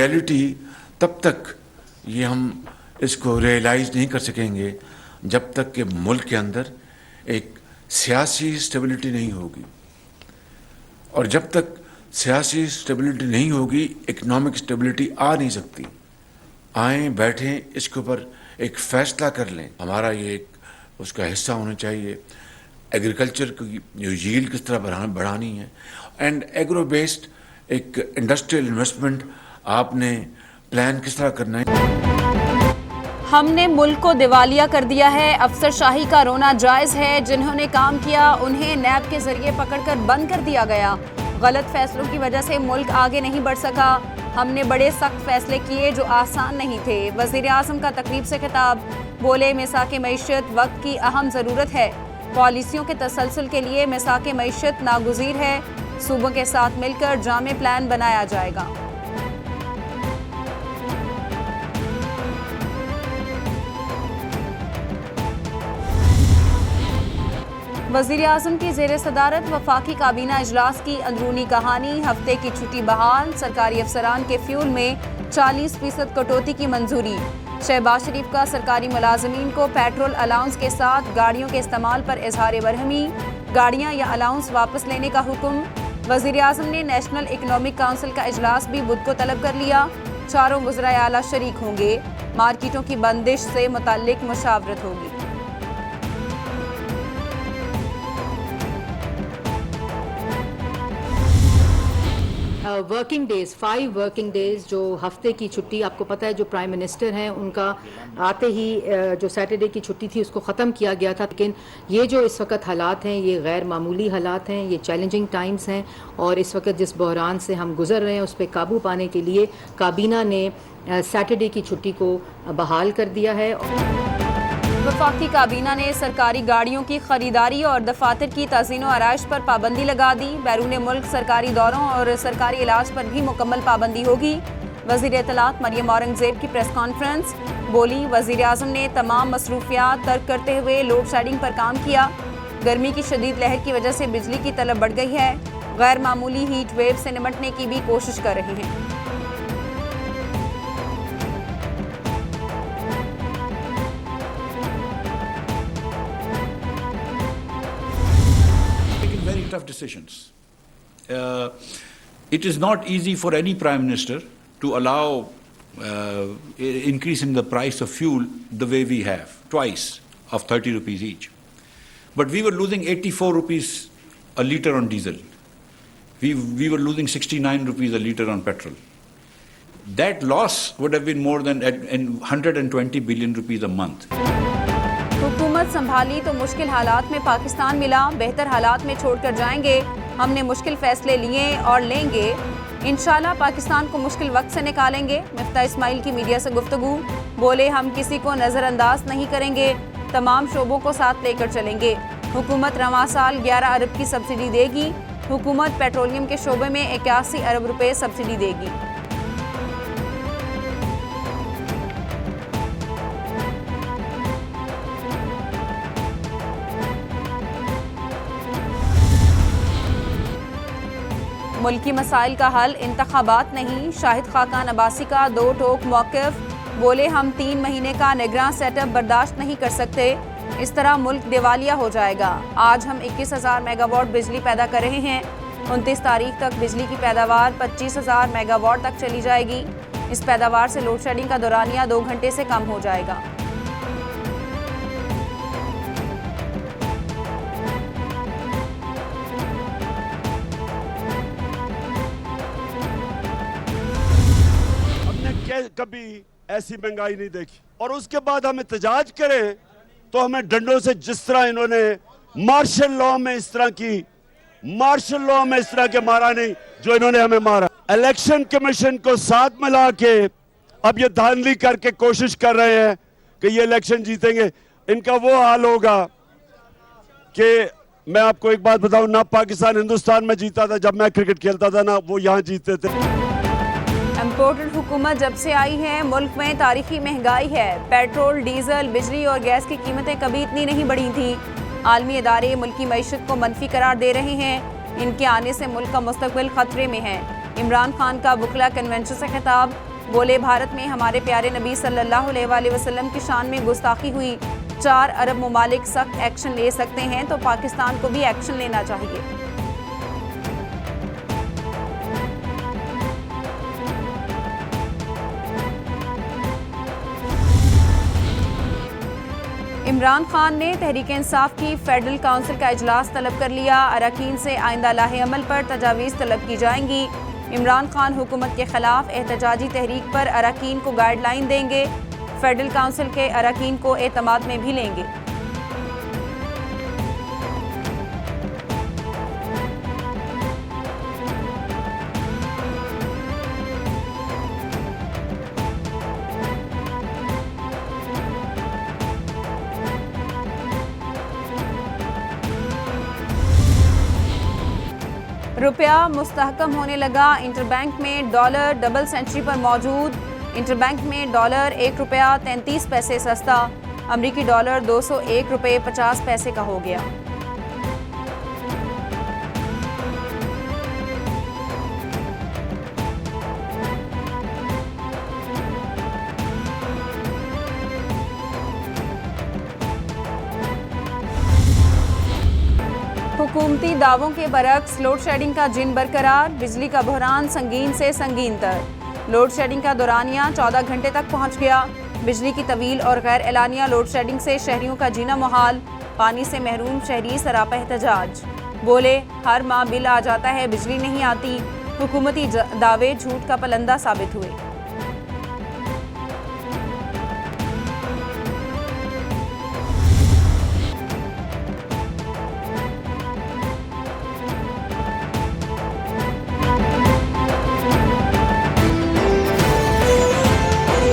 Reality तब तक ये हम इसको रियलाइज़ नहीं कर सकेंगे जब तक कि मुल्क के अंदर एक सियासी स्टेबिलिटी नहीं होगी, और जब तक सियासी स्टेबिलिटी नहीं होगी इकोनॉमिक स्टेबिलिटी आ नहीं सकती। आए बैठें, इसके ऊपर एक फ़ैसला कर लें। हमारा ये एक उसका हिस्सा होना चाहिए एग्रीकल्चर की जो यील्ड किस तरह बढ़ानी है, एंड एग्रो बेस्ड एक इंडस्ट्रियल इन्वेस्टमेंट आपने प्लान किस तरह करना है। हमने मुल्क को दिवालिया कर दिया है, अफसरशाही का रोना जायज़ है। जिन्होंने काम किया उन्हें नैब के जरिए पकड़कर बंद कर दिया गया। गलत फैसलों की वजह से मुल्क आगे नहीं बढ़ सका। हमने बड़े सख्त फैसले किए जो आसान नहीं थे। वज़ीर आज़म का तकरीब से खिताब, बोले मिसाक़े मईशत वक्त की अहम ज़रूरत है। पॉलिसियों के तसलसल के लिए मिसाक़े मईशत नागुज़ीर है। सूबों के साथ मिलकर जामे प्लान बनाया जाएगा। वज़ीर आज़म की ज़ेर सदारत वफाकी काबीना इजलास की अंदरूनी कहानी, हफ्ते की छुट्टी बहाल। सरकारी अफसरान के फ्यूल में 40% कटौती की मंजूरी। शहबाज शरीफ का सरकारी मुलाजमीन को पेट्रोल अलाउंस के साथ गाड़ियों के इस्तेमाल पर इजहार बरहमी, गाड़ियाँ या अलाउंस वापस लेने का हुक्म। वज़ीर आज़म ने नेशनल इकनॉमिक काउंसिल का इजलास भी बुध को तलब कर लिया। चारों वज़राए आला शरीक होंगे। मार्केटों की बंदिश से मुताल्लिक मुशावरत होगी। वर्किंग डेज 5 वर्किंग डेज जो हफ्ते की छुट्टी, आपको पता है जो प्राइम मिनिस्टर हैं उनका आते ही जो सैटरडे की छुट्टी थी उसको ख़त्म किया गया था। लेकिन ये जो इस वक्त हालात हैं ये गैर मामूली हालात हैं, ये चैलेंजिंग टाइम्स हैं, और इस वक्त जिस बहरान से हम गुजर रहे हैं उस पर काबू पाने के लिए काबीना ने सैटरडे की छुट्टी को बहाल कर दिया है। वफाकी काबीना ने सरकारी गाड़ियों की खरीदारी और दफातर की तज़ीन व आराइश पर पाबंदी लगा दी। बैरून मुल्क सरकारी दौरों और सरकारी इलाज पर भी मुकम्मल पाबंदी होगी। वज़ीर इत्तलात मरियम औरंगज़ेब की प्रेस कॉन्फ्रेंस, बोली वज़ीर आज़म ने तमाम मसरूफियात तर्क करते हुए लोड शेडिंग पर काम किया। गर्मी की शदीद लहर की वजह से बिजली की तलब बढ़ गई है। गैर मामूली हीट वेव से निपटने की भी कोशिश कर रहे हैं। Tough decisions. It is not easy for any prime minister to allow increasing the price of fuel the way we have, twice of 30 rupees each. But we were losing 84 rupees a litre on diesel. We were losing 69 rupees a litre on petrol. That loss would have been more than 120 billion rupees a month. हुकूमत संभाली तो मुश्किल हालात में पाकिस्तान मिला, बेहतर हालात में छोड़कर जाएंगे। हमने मुश्किल फैसले लिए और लेंगे। इंशाल्लाह पाकिस्तान को मुश्किल वक्त से निकालेंगे। मिफ्ता इस्माइल की मीडिया से गुफ्तगू, बोले हम किसी को नज़रअंदाज नहीं करेंगे, तमाम शोबों को साथ लेकर चलेंगे। हुकूमत रवां साल 11 अरब की सब्सिडी देगी। हुकूमत पेट्रोलियम के शोबे में 81 अरब रुपए सब्सिडी देगी। मुल्की मसाइल का हल इंतखाबात नहीं, शाहिद खाकान अब्बासी का दो टोक मौक़िफ़, बोले हम 3 महीने का निगरान सेटअप बर्दाश्त नहीं कर सकते, इस तरह मुल्क दिवालिया हो जाएगा। आज हम 21,000 मेगावाट बिजली पैदा कर रहे हैं। 29 तारीख तक बिजली की पैदावार 25,000 मेगावाट तक चली जाएगी। इस पैदावार से लोड शेडिंग का दौरानिया 2 घंटे से कम हो जाएगा। कभी ऐसी महंगाई नहीं देखी, और उसके बाद हम एहतजाज करें तो हमें डंडों से, जिस तरह इन्होंने मार्शल लॉ में इस तरह के मारा नहीं जो इन्होंने हमें मारा। इलेक्शन कमीशन को साथ मिला के अब ये धांधली करके कोशिश कर रहे हैं कि ये इलेक्शन जीतेंगे। इनका वो हाल होगा कि मैं आपको एक बात बताऊं, ना पाकिस्तान हिंदुस्तान में जीता था जब मैं क्रिकेट खेलता था, ना वो यहाँ जीतते थे। इम्पोर्टेड हुकूमत जब से आई है मुल्क में तारीखी महंगाई है। पेट्रोल, डीजल, बिजली और गैस की कीमतें कभी इतनी नहीं बढ़ी थी। आलमी इदारे मुल्की मईशत को मनफी करार दे रहे हैं। इनके आने से मुल्क का मुस्तकबिल खतरे में है। इमरान खान का वकला कन्वेंशन से खिताब, बोले, भारत में हमारे प्यारे नबी सल्लल्लाहु अलैहि वसल्लम की शान में गुस्ताखी हुई। 4 अरब ममालिक सख्त एक्शन ले सकते हैं तो पाकिस्तान को भी एक्शन लेना चाहिए। इमरान खान ने तहरीक इंसाफ की फेडरल काउंसिल का इजलास तलब कर लिया। अरकान से आइंदा लाहे अमल पर तजावीज़ तलब की जाएंगी। इमरान खान हुकूमत के खिलाफ एहतजाजी तहरीक पर अरकान को गाइडलाइन देंगे। फेडरल काउंसिल के अरकान को एतमाद में भी लेंगे। रुपया मुस्तहकम होने लगा। इंटरबैंक में डॉलर डबल सेंचुरी पर मौजूद। इंटरबैंक में डॉलर 1 रुपया 33 पैसे सस्ता। अमरीकी डॉलर 201 रुपये 50 पैसे का हो गया। हुकूमती दावों के बरक्स लोड शेडिंग का जिन बरकरार। बिजली का बहरान संगीन से संगीन तर। लोड शेडिंग का दौरानिया 14 घंटे तक पहुंच गया। बिजली की तवील और गैर एलानिया लोड शेडिंग से शहरियों का जीना मुहाल। पानी से महरूम शहरी सरापा एहतजाज। बोले, हर माह बिल आ जाता है, बिजली नहीं आती। हुकूमती दावे झूठ का पलंदा साबित हुए।